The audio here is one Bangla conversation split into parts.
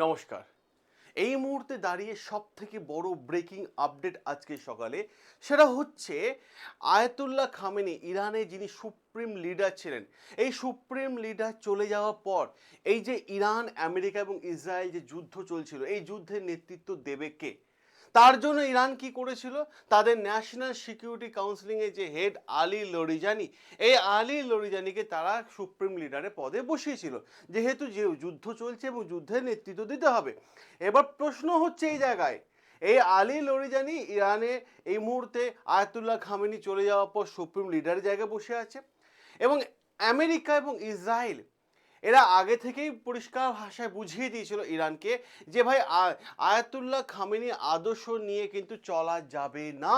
নমস্কার। এই মুহূর্তে দাঁড়িয়ে সবথেকে বড় ব্রেকিং আপডেট আজকে সকালে, সেটা হচ্ছে আয়াতুল্লাহ খামেনি, ইরানের যিনি সুপ্রিম লিডার ছিলেন, এই সুপ্রিম লিডার চলে যাওয়ার পর এই যে ইরান, আমেরিকা এবং ইসরায়েল যে যুদ্ধ চলছিল, এই যুদ্ধের নেতৃত্ব দেবে কে? তার জন্য ইরান কি করেছিল, তাদের ন্যাশনাল সিকিউরিটি কাউন্সিলিংয়ে যে হেড আলী লরিজানি, এই আলী লরিজানিকে তারা সুপ্রিম লিডারের পদে বসিয়েছিল, যেহেতু যে যুদ্ধ চলছে এবং যুদ্ধের নেতৃত্ব দিতে হবে। এবার প্রশ্ন হচ্ছে এই জায়গায়, এই আলী লরিজানি ইরানে এই মুহূর্তে আয়াতুল্লাহ খামেনি চলে যাওয়ার পর সুপ্রিম লিডারের জায়গায় বসে আছে, এবং আমেরিকা এবং ইসরায়েল এরা আগে থেকেই পরিষ্কার ভাষায় বুঝিয়ে দিয়েছিল ইরানকে যে ভাই আয়াতুল্লাহ খামেনি আদর্শ নিয়ে কিন্তু চলা যাবে না।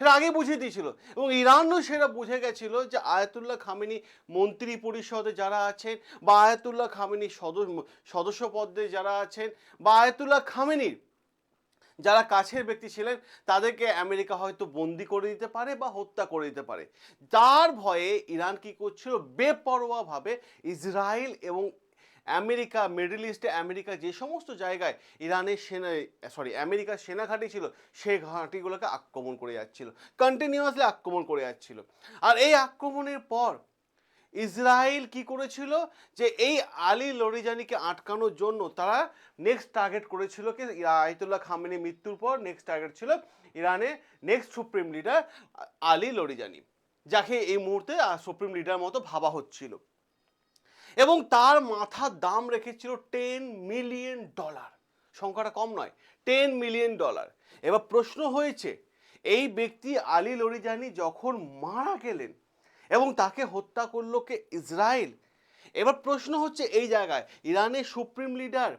এরা আগে বুঝিয়ে দিয়েছিল এবং ইরানও সেটা বুঝে গেছিল যে আয়াতুল্লাহ খামেনি মন্ত্রী পরিষদে যারা আছেন, বা আয়াতুল্লাহ খামেনি সদস্য পদে যারা আছেন, বা আয়াতুল্লাহ খামেনির যারা কাছের ব্যক্তি ছিলেন, তাদেরকে আমেরিকা হয়তো বন্দি করে দিতে পারে বা হত্যা করে দিতে পারে। তার ভয়ে ইরান কি করছিল, বেপরোয়াভাবে ইসরায়েল এবং আমেরিকা, মিডল ইস্টে আমেরিকা যে সমস্ত জায়গায় ইরানের আমেরিকার সেনা ঘাঁটি ছিল, সেই ঘাঁটিগুলোকে আক্রমণ করে যাচ্ছিল, কন্টিনিউয়াসলি আক্রমণ করে যাচ্ছিল। আর এই আক্রমণের পর ইসরায়েল কি করেছিল, যে এই আলী লরিজানিকে আটকানোর জন্য তারা নেক্সট টার্গেট করেছিল কি, আয়াতুল্লাহ খামেনি মৃত্যুর পর নেক্সট টার্গেট ছিল ইরানে নেক্সট সুপ্রিম লিডার আলী লরিজানি, যাকে এই মুহূর্তে সুপ্রিম লিডার মতো ভাবা হচ্ছিল, এবং তার মাথার দাম রেখেছিল $10 মিলিয়ন। সংখ্যাটা কম নয়, $10 মিলিয়ন। এবার প্রশ্ন হয়েছে, এই ব্যক্তি আলী লরিজানি যখন মারা গেলেন এবং তাকে হত্যা করলো কে, ইসরায়েল। এবার প্রশ্ন হচ্ছে এই জায়গায়, ইরানের সুপ্রিম লিডার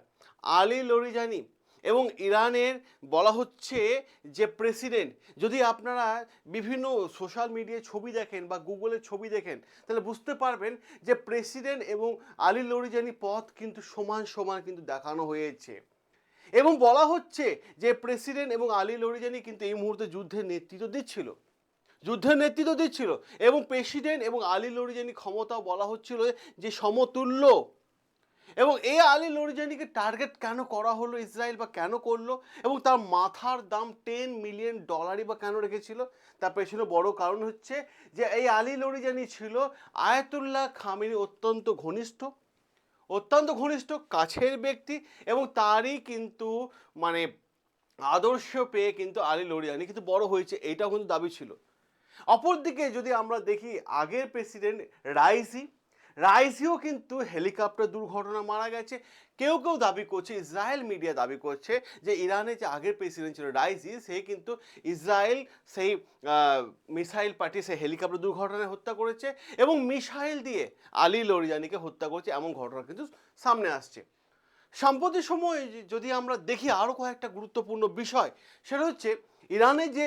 আলী লরিজানি এবং ইরানের বলা হচ্ছে যে প্রেসিডেন্ট, যদি আপনারা বিভিন্ন সোশ্যাল মিডিয়ায় ছবি দেখেন বা গুগলের ছবি দেখেন, তাহলে বুঝতে পারবেন যে প্রেসিডেন্ট এবং আলী লরিজানি পথ কিন্তু সমান সমান কিন্তু দেখানো হয়েছে, এবং বলা হচ্ছে যে প্রেসিডেন্ট এবং আলী লরিজানি কিন্তু এই মুহূর্তে যুদ্ধের নেতৃত্ব দিচ্ছিল, এবং প্রেসিডেন্ট এবং আলী লরিজানি ক্ষমতাও বলা হচ্ছিল যে সমতুল্য। এবং এই আলী লরিজানিকে টার্গেট কেন করা হলো ইসরায়েল, বা কেন করলো, এবং তার মাথার দাম $10 মিলিয়ন বা কেন রেখেছিল, তার পেছনে বড় কারণ হচ্ছে যে এই আলী লরিজানি ছিল আয়াতুল্লাহ খামেনি অত্যন্ত ঘনিষ্ঠ কাছের ব্যক্তি, এবং তারই কিন্তু মানে আদর্শ পেয়ে কিন্তু আলী লরিজানি কিন্তু বড় হয়েছে, এইটাও কিন্তু দাবি ছিল। অপরদিকে যদি আমরা দেখি, আগের প্রেসিডেন্ট রাইসিও কিন্তু হেলিকপ্টার দুর্ঘটনা মারা গেছে। কেউ কেউ দাবি করছে, ইসরায়েল মিডিয়া দাবি করছে যে ইরানের যে আগের প্রেসিডেন্ট ছিল রাইসি, সে কিন্তু ইসরায়েল সেই মিসাইল পাঠিয়ে সে হেলিকপ্টার দুর্ঘটনায় হত্যা করেছে, এবং মিসাইল দিয়ে আলী লরিজানিকে হত্যা করেছে, এমন ঘটনা কিন্তু সামনে আসছে। সাম্প্রতিক সময়ে যদি আমরা দেখি আরও কয়েকটা গুরুত্বপূর্ণ বিষয়, সেটা হচ্ছে ইরানের যে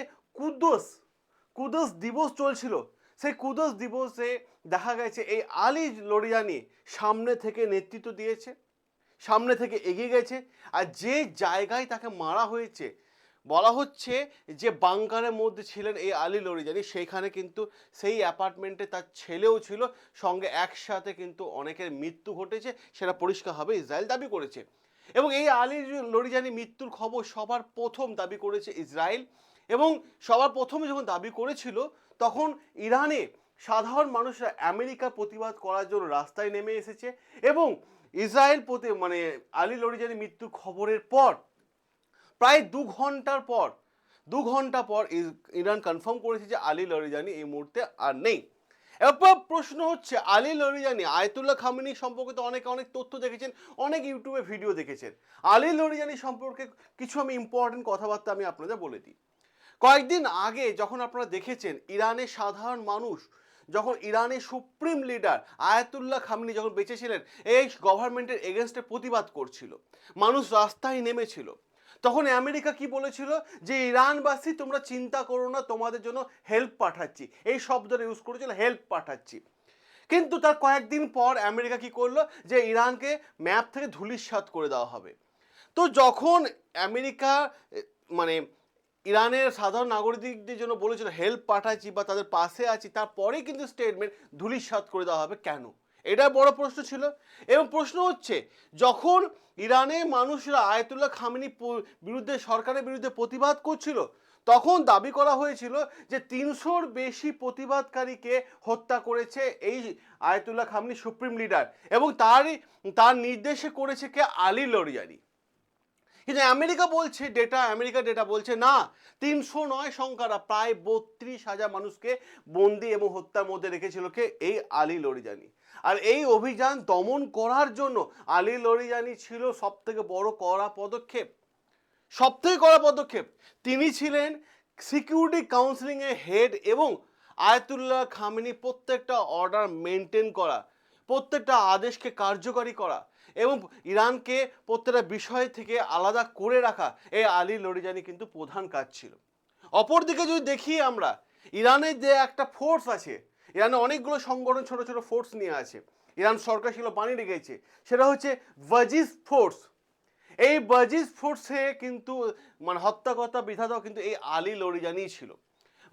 কুদস দিবস চলছিল, সেই কুদস দিবসে দেখা গেছে এই আলী লরিজানি সামনে থেকে নেতৃত্ব দিয়েছে, সামনে থেকে এগিয়ে গেছে। আর যে জায়গায় তাকে মারা হয়েছে, বলা হচ্ছে যে বাংকারের মধ্যে ছিলেন এই আলী লরিজানি, সেইখানে কিন্তু সেই অ্যাপার্টমেন্টে তার ছেলেও ছিল, সঙ্গে একসাথে কিন্তু অনেকের মৃত্যু ঘটেছে, সেটা পরিষ্কারভাবে ইসরায়েল দাবি করেছে। এবং এই আলী লরিজানি মৃত্যুর খবর সবার প্রথম দাবি করেছে ইসরায়েল, এবং সবার প্রথমে যখন দাবি করেছিল, তখন ইরানে সাধারণ মানুষরা আমেরিকার প্রতিবাদ করার জন্য রাস্তায় নেমে এসেছে, এবং ইসরায়েল আলী লরিজানি মৃত্যুর খবরের পর প্রায় 2 ঘন্টা পর ইরান কনফার্ম করেছে যে আলী লরিজানি এই মুহূর্তে আর নেই। এরপর প্রশ্ন হচ্ছে, আলী লরিজানি, আয়াতুল্লাহ খামেনি সম্পর্কে তো অনেক তথ্য দেখেছেন, অনেক ইউটিউবে ভিডিও দেখেছেন। আলী লরিজানি সম্পর্কে কিছু আমি ইম্পর্টেন্ট কথাবার্তা আমি আপনাদের বলে দিই। কয়েকদিন আগে যখন আপনারা দেখেছেন, ইরানের সাধারণ মানুষ, যখন ইরানের সুপ্রিম লিডার আয়াতুল্লাহ খামেনি যখন বেঁচে ছিলেন, এই গভর্নমেন্টের এগেনস্টে প্রতিবাদ করছিল, মানুষ রাস্তায় নেমেছিল, তখন আমেরিকা কি বলেছিল যে ইরানবাসী তোমরা চিন্তা করো না, তোমাদের জন্য হেল্প পাঠাচ্ছি, এই শব্দটা ইউজ করেছিল, হেল্প পাঠাচ্ছি। কিন্তু তার কয়েকদিন পর আমেরিকা কি করলো, যে ইরানকে ম্যাপ থেকে ধূলিসাৎ করে দেওয়া হবে। তো যখন আমেরিকা মানে ইরানের সাধারণ নাগরিকদের জন্য বলেছিল হেল্প পাঠাচ্ছি বা তাদের পাশে আছি, তারপরেই কিন্তু স্টেটমেন্ট ধূলিসাৎ করে দেওয়া হবে। কেন? এটা বড় প্রশ্ন ছিল। এবং প্রশ্ন হচ্ছে, যখন ইরানের মানুষরা আয়াতুল্লাহ খামেনি বিরুদ্ধে, সরকারের বিরুদ্ধে প্রতিবাদ করছিল, তখন দাবি করা হয়েছিল যে 300-র বেশি প্রতিবাদকারীকে হত্যা করেছে এই আয়াতুল্লাহ খামেনি সুপ্রিম লিডার, এবং তার নির্দেশে করেছে কে? আলী লরিয়ানি। কিন্তু আমেরিকা ডেটা বলছে না, 300 নয়, সংখ্যাটা প্রায় 32,000 মানুষকে বন্দি এবং হত্যার মধ্যে রেখেছিল কে? এই আলী লরিজানি। আর এই অভিযান দমন করার জন্য আলী লরিজানি ছিল সবথেকে বড় কড়া পদক্ষেপ। তিনি ছিলেন সিকিউরিটি কাউন্সিলিং এর হেড, এবং আয়াতুল্লাহ খামেনি প্রত্যেকটা অর্ডার মেনটেন করা, প্রত্যেকটা আদেশকে কার্যকারী করা এবং ইরানকে প্রত্যেকটা বিষয় থেকে আলাদা করে রাখা, এই আলী লরিজানি কিন্তু প্রধান কাজ ছিল। অপরদিকে যদি দেখি আমরা, ইরানের যে একটা ফোর্স আছে, ইরানে অনেকগুলো সংগঠন ছোট ছোট ফোর্স নিয়ে আছে, ইরান সরকার সেগুলো বানিয়ে রেখেছে, সেটা হচ্ছে ওয়াজিজ ফোর্স। এই ওয়াজিজ ফোর্সে কিন্তু মানে হত্যাকর্তা বিধাতাও কিন্তু এই আলী লরিজানি ছিল।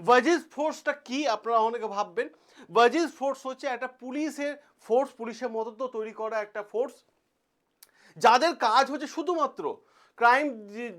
ওয়াজিজ ফোর্সটা কি আপনারা অনেকে ভাববেন। ওয়াজিজ ফোর্স হচ্ছে একটা পুলিশের মতো তো তৈরি করা একটা ফোর্স, যাদের কাজ হচ্ছে শুধুমাত্র ক্রাইম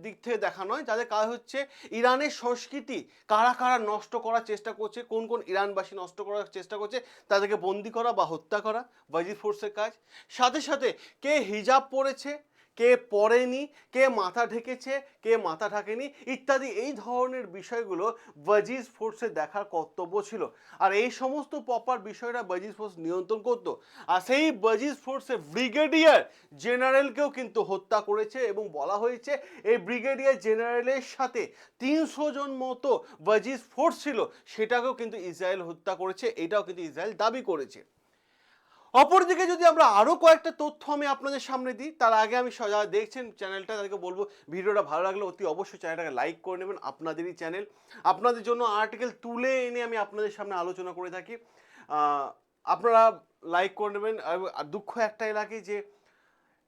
দিক থেকে দেখা নয়, যাদের কাজ হচ্ছে ইরানের সংস্কৃতি কারা কারা নষ্ট করার চেষ্টা করছে, কোন কোন ইরানবাসী নষ্ট করার চেষ্টা করছে, তাদেরকে বন্দি করা বা হত্যা করা ওয়াজিজ ফোর্সের কাজ। সাথে সাথে কে হিজাব পরেছে, কে পরেনি, কে মাথা ঢেকেছে, কে মাথা ঢাকেনি ইত্যাদি, এই ধরনের বিষয়গুলো ওয়াজিজ ফোর্সের দেখার কর্তব্য ছিল। আর এই সমস্ত প্রপার বিষয়টা ওয়াজিজ ফোর্স নিয়ন্ত্রণ করতো। আর সেই ওয়াজিজ ফোর্সের ব্রিগেডিয়ার জেনারেলকেও কিন্তু হত্যা করেছে, এবং বলা হয়েছে এই ব্রিগেডিয়ার জেনারেলের সাথে 300 জন মতো ওয়াজিজ ফোর্স ছিল, সেটাকেও কিন্তু ইসরায়েল হত্যা করেছে, এটাও কিন্তু ইসরায়েল দাবি করেছে। অপরদিকে যদি আমরা আরও কয়েকটা তথ্য আমি আপনাদের সামনে দিই, তার আগে আমি যারা দেখছেন চ্যানেলটা তাদেরকে বলবো, ভিডিওটা ভালো লাগলে অতি অবশ্যই চ্যানেলটাকে লাইক করে নেবেন। আপনাদেরই চ্যানেল, আপনাদের জন্য আর্টিকেল তুলে এনে আমি আপনাদের সামনে আলোচনা করে থাকি, আপনারা লাইক করে নেবেন। আর দুঃখ একটাই লাগে যে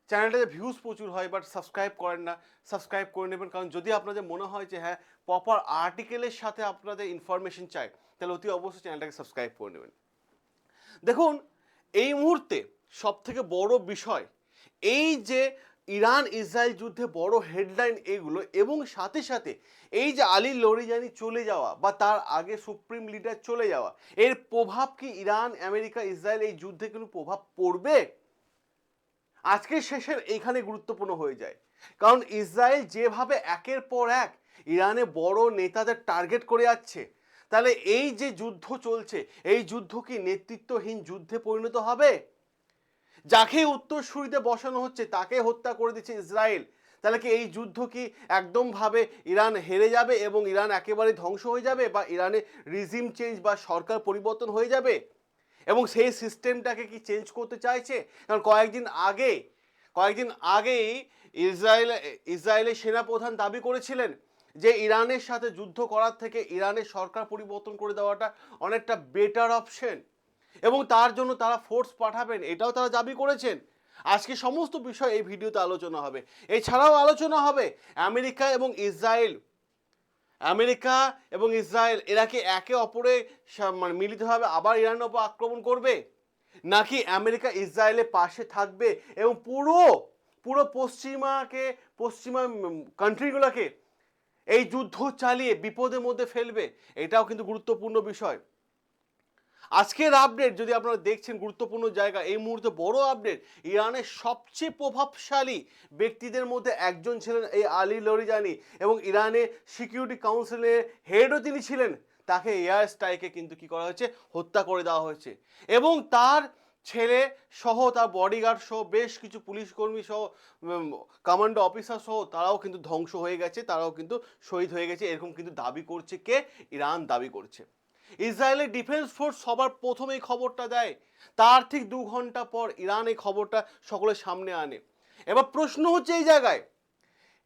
চ্যানেলটাতে ভিউজ প্রচুর হয়, বাট সাবস্ক্রাইব করেন না। সাবস্ক্রাইব করে নেবেন, কারণ যদি আপনাদের মনে হয় যে হ্যাঁ প্রপার আর্টিকেলের সাথে আপনাদের ইনফরমেশন চাই, তাহলে অতি অবশ্যই চ্যানেলটাকে সাবস্ক্রাইব করে নেবেন। দেখুন, এই মুহূর্তে সবথেকে বড় বিষয় এই যে ইরান ইসরায়েল যুদ্ধে বড় হেডলাইন এগুলো, এবং সাথে সাথে এই যে আলী লরিজানি চলে যাওয়া বা তার আগে সুপ্রিম লিডার চলে যাওয়া, এর প্রভাব কি ইরান, আমেরিকা, ইসরায়েল এই যুদ্ধে কোনো প্রভাব পড়বে? আজকের শেষের এইখানে গুরুত্বপূর্ণ হয়ে যায়, কারণ ইসরায়েল যেভাবে একের পর এক ইরানে বড় নেতাদের টার্গেট করে যাচ্ছে, তাহলে এই যে যুদ্ধ চলছে, এই যুদ্ধ কি নেতৃত্বহীন যুদ্ধে পরিণত হবে? যাকে উত্তরসূরিতে বসানো হচ্ছে তাকে হত্যা করে দিচ্ছে ইসরায়েল, তাহলে কি এই যুদ্ধ কি একদমভাবে ইরান হেরে যাবে এবং ইরান একেবারে ধ্বংস হয়ে যাবে, বা ইরানে রিজিম চেঞ্জ বা সরকার পরিবর্তন হয়ে যাবে? এবং সেই সিস্টেমটাকে কি চেঞ্জ করতে চাইছে? কারণ কয়েকদিন আগেই ইসরায়েলের সেনাপ্রধান দাবি করেছিলেন যে ইরানের সাথে যুদ্ধ করার থেকে ইরানের সরকার পরিবর্তন করে দেওয়াটা অনেকটা বেটার অপশন, এবং তার জন্য তারা ফোর্স পাঠাবেন, এটাও তারা দাবি করেছেন। আজকে সমস্ত বিষয় এই ভিডিওতে আলোচনা হবে। এছাড়াও আলোচনা হবে আমেরিকা এবং ইসরায়েল এরা কি একে অপরে মানে মিলিতভাবে আবার ইরানের ওপর আক্রমণ করবে, নাকি আমেরিকা ইসরায়েলের পাশে থাকবে এবং পুরো পশ্চিমা কান্ট্রিগুলোকে এই যুদ্ধ চালিয়ে বিপদের মধ্যে ফেলবে? এটাও কিন্তু গুরুত্বপূর্ণ বিষয়। আজকের আপডেট যদি আপনারা দেখছেন, গুরুত্বপূর্ণ জায়গা, এই মুহূর্তে বড় আপডেট, ইরানের সবচেয়ে প্রভাবশালী ব্যক্তিদের মধ্যে একজন ছিলেন এই আলী লরিজানি, এবং ইরানের সিকিউরিটি কাউন্সিলের হেডও তিনি ছিলেন। তাকে এয়ার স্ট্রাইকে কিন্তু কি করা হয়েছে? হত্যা করে দেওয়া হয়েছে, এবং তার ছেলে সহ, তার বডিগার্ড সহ, বেশ কিছু পুলিশ কর্মী সহ, কমান্ডো অফিসার সহ তারাও কিন্তু ধ্বংস হয়ে গেছে, তারাও কিন্তু শহীদ হয়ে গেছে, এরকম কিন্তু দাবি করছে কে? ইরান দাবি করছে। ইসরায়েলের ডিফেন্স ফোর্স সবার প্রথমে এই খবরটা দেয়, তার ঠিক 2 ঘন্টা পর ইরান এই খবরটা সকলের সামনে আনে। এবার প্রশ্ন হচ্ছে এই জায়গায়,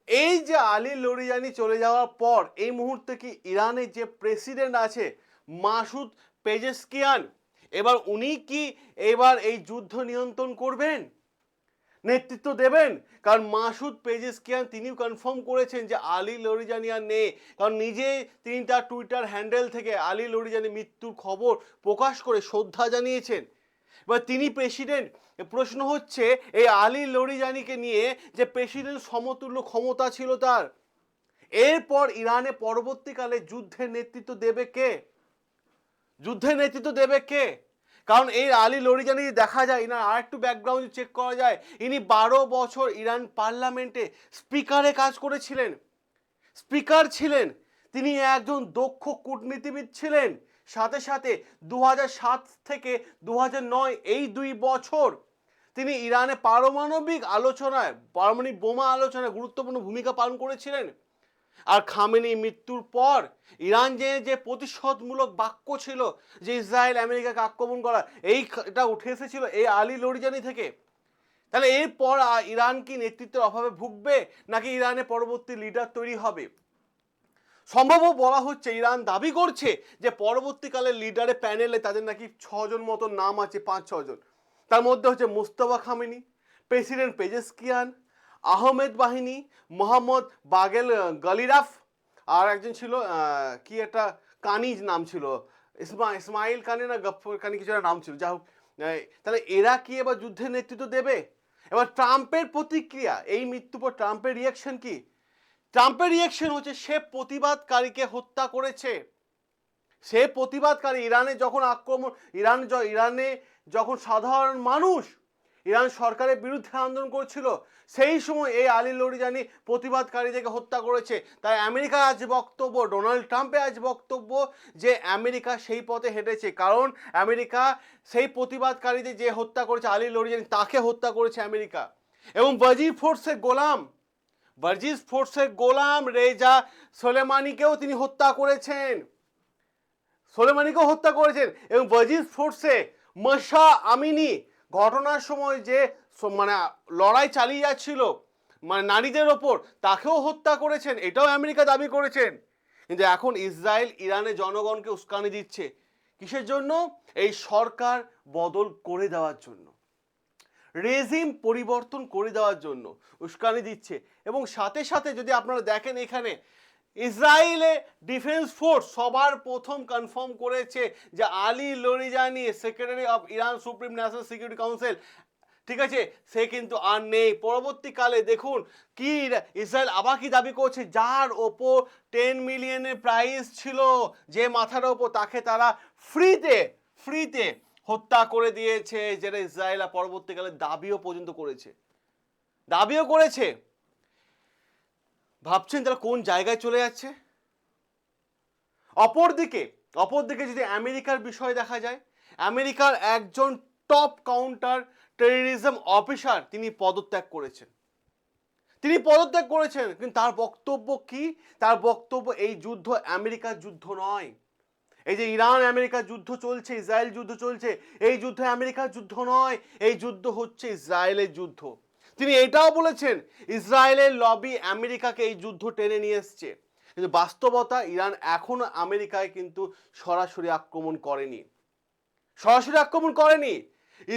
এই যে আলী লরিজানি চলে যাওয়ার পর এই মুহূর্তে কি ইরানের যে প্রেসিডেন্ট আছে মাসুদ পেজেশকিয়ান, এবার উনি কি এবার এই যুদ্ধ নিয়ন্ত্রণ করবেন, নেতৃত্ব দেবেন? কারণ মাসুদ পেজেশকিয়ান তিনিও কনফার্ম করেছেন যে আলী লরিজানি আর নেই, কারণ তিনি তার টুইটার হ্যান্ডেল থেকে আলী লরিজানি মৃত্যুর খবর প্রকাশ করে শ্রদ্ধা জানিয়েছেন। এবার তিনি প্রেসিডেন্ট। প্রশ্ন হচ্ছে এই আলী লরিজানিকে নিয়ে যে প্রেসিডেন্ট সমতুল্য ক্ষমতা ছিল তার, এরপর ইরানে পরবর্তীকালে যুদ্ধের নেতৃত্ব দেবে কে? যুদ্ধের নেতৃত্ব দেবে কে? কারণ এই আলী লরিজানি দেখা যায় না, আর একটু ব্যাকগ্রাউন্ড চেক করা যায়, ইনি 12 বছর ইরান পার্লামেন্টে স্পিকারে কাজ করেছিলেন, স্পিকার ছিলেন। তিনি একজন দক্ষ কূটনীতিবিদ ছিলেন। সাথে সাথে 2007 থেকে 2009 এই 2 বছর তিনি ইরানে পারমাণবিক আলোচনায়, পারমাণবিক বোমা আলোচনায় গুরুত্বপূর্ণ ভূমিকা পালন করেছিলেন। আর খামেনি মৃত্যুর পর ইরান যে প্রতিশোধমূলক বাক্য ছিল যে ইসরায়েল আমেরিকাকে আক্রমণ করা, এটা উঠে এসেছিল এই আলী লরিজানি থেকে। তাহলে এরপর ইরান কি নেতৃত্বের অভাবে ভুগবে, নাকি ইরানে পরবর্তী লিডার তৈরি হবে? সম্ভব বলা হচ্ছে, ইরান দাবি করছে যে পরবর্তীকালে লিডারের প্যানেলে তাদের নাকি 6 জন মতো নাম আছে, 5-6 জন। তার মধ্যে হচ্ছে Mustafa Khamenei, president Pezeshkian, Ahmed বাহিনী, মোহাম্মদ বাগেল গালিরাফ, আর একজন ছিল কি একটা কানিজ নাম ছিল, ইসমাইল কানি না গফর কানি কিছু একটা নাম ছিল, যাই হোক। তাহলে এরা কি এবার যুদ্ধের নেতৃত্ব দেবে? এবার ট্রাম্পের প্রতিক্রিয়া, এই মৃত্যুর পর ট্রাম্পের রিয়াকশন কি? ট্রাম্পের রিয়াকশন হচ্ছে সে প্রতিবাদকারীকে হত্যা করেছে। সে প্রতিবাদকারী, ইরানে যখন আক্রমণ, ইরানে যখন সাধারণ মানুষ ইরান সরকারের বিরুদ্ধে আন্দোলন করছিল, সেই সময় এই আলী লরিজানি প্রতিবাদকারীদেরকে হত্যা করেছে। তাই আমেরিকার আজ বক্তব্য, ডোনাল্ড ট্রাম্পের আজ বক্তব্য যে আমেরিকা সেই পথে হেঁটেছে, কারণ আমেরিকা সেই প্রতিবাদকারীদের যে হত্যা করেছে আলী লরিজানি, তাকে হত্যা করেছে আমেরিকা। এবং বার্জিস ফোর্সের গোলাম রেজা সোলেমানিকেও তিনি হত্যা করেছেন, এবং বার্জিস ফোর্সে মাশা আমিনি ঘটনার সময় যে মানে লড়াই চালিয়ে যাচ্ছিল মানে নারীদের ওপর, তাকেও হত্যা করেছেন, এটাও আমেরিকা দাবি করেছেন। কিন্তু এখন ইসরায়েল ইরানের জনগণকে উস্কানি দিচ্ছে, কিসের জন্য? এই সরকার বদল করে দেওয়ার জন্য, রেজিম পরিবর্তন করে দেওয়ার জন্য উস্কানি দিচ্ছে। এবং সাথে সাথে যদি আপনারা দেখেন, এখানে ইসরায়েলে ডিফেন্স ফোর্স সবার প্রথম কনফার্ম করেছে যে Ali Larijani, secretary of Iran supreme national security council, ঠিক আছে, সে কিন্তু আর নেই। পরবর্তীকালে দেখুন কি ইসরায়েল আবার কি দাবি করছে, যার ওপর 10 মিলিয়নের প্রাইস ছিল, যে মাথার ওপর, তাকে তারা ফ্রিতে হত্যা করে দিয়েছে, যেটা ইসরায়েল পরবর্তীকালে দাবিও করেছে। ভাবছেন তারা কোন জায়গায় চলে যাচ্ছে? অপরদিকে যদি আমেরিকার বিষয় দেখা যায়, আমেরিকার একজন টপ কাউন্টার টেররিজম অফিসার তিনি পদত্যাগ করেছেন। কিন্তু তার বক্তব্য কি? তার বক্তব্য এই যুদ্ধ আমেরিকার যুদ্ধ নয়। এই যে ইরান আমেরিকার যুদ্ধ চলছে, ইসরায়েল যুদ্ধ চলছে, এই যুদ্ধ আমেরিকার যুদ্ধ নয়, এই যুদ্ধ হচ্ছে ইসরায়েলের যুদ্ধ। তিনি এটাও বলেছেন ইসরায়েলের লবি আমেরিকাকে এই যুদ্ধ টেনে নিয়ে এসছে। কিন্তু বাস্তবতা, ইরান এখনো আমেরিকায় কিন্তু সরাসরি আক্রমণ করেনি।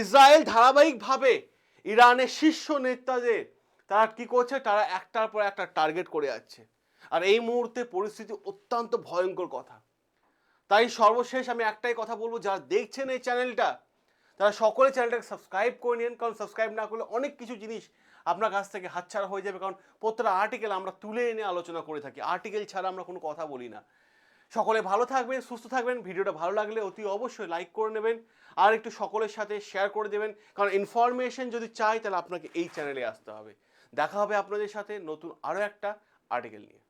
ইসরায়েল ধারাবাহিকভাবে ইরানের শীর্ষ নেতাদের তারা কি করছে, তারা একটার পর একটা টার্গেট করে যাচ্ছে। আর এই মুহূর্তে পরিস্থিতি অত্যন্ত ভয়ঙ্কর কথা। তাই সর্বশেষ আমি একটাই কথা বলবো, যারা দেখছেন এই চ্যানেলটা, তারা সকলে চ্যানেলটাকে সাবস্ক্রাইব করে নিন, কারণ সাবস্ক্রাইব না করলে অনেক কিছু জিনিস আপনার কাছ থেকে হাতছাড়া হয়ে যাবে। কারণ প্রত্যেকটা আর্টিকেল আমরা তুলে এনে আলোচনা করে থাকি, আর্টিকেল ছাড়া আমরা কোনো কথা বলি না। সকলে ভালো থাকবেন, সুস্থ থাকবেন। ভিডিওটা ভালো লাগলে অতি অবশ্যই লাইক করে নেবেন, আর একটু সকলের সাথে শেয়ার করে দেবেন, কারণ ইনফরমেশন যদি চাই তাহলে আপনাকে এই চ্যানেলে আসতে হবে। দেখা হবে আপনাদের সাথে নতুন আরও একটা আর্টিকেল নিয়ে।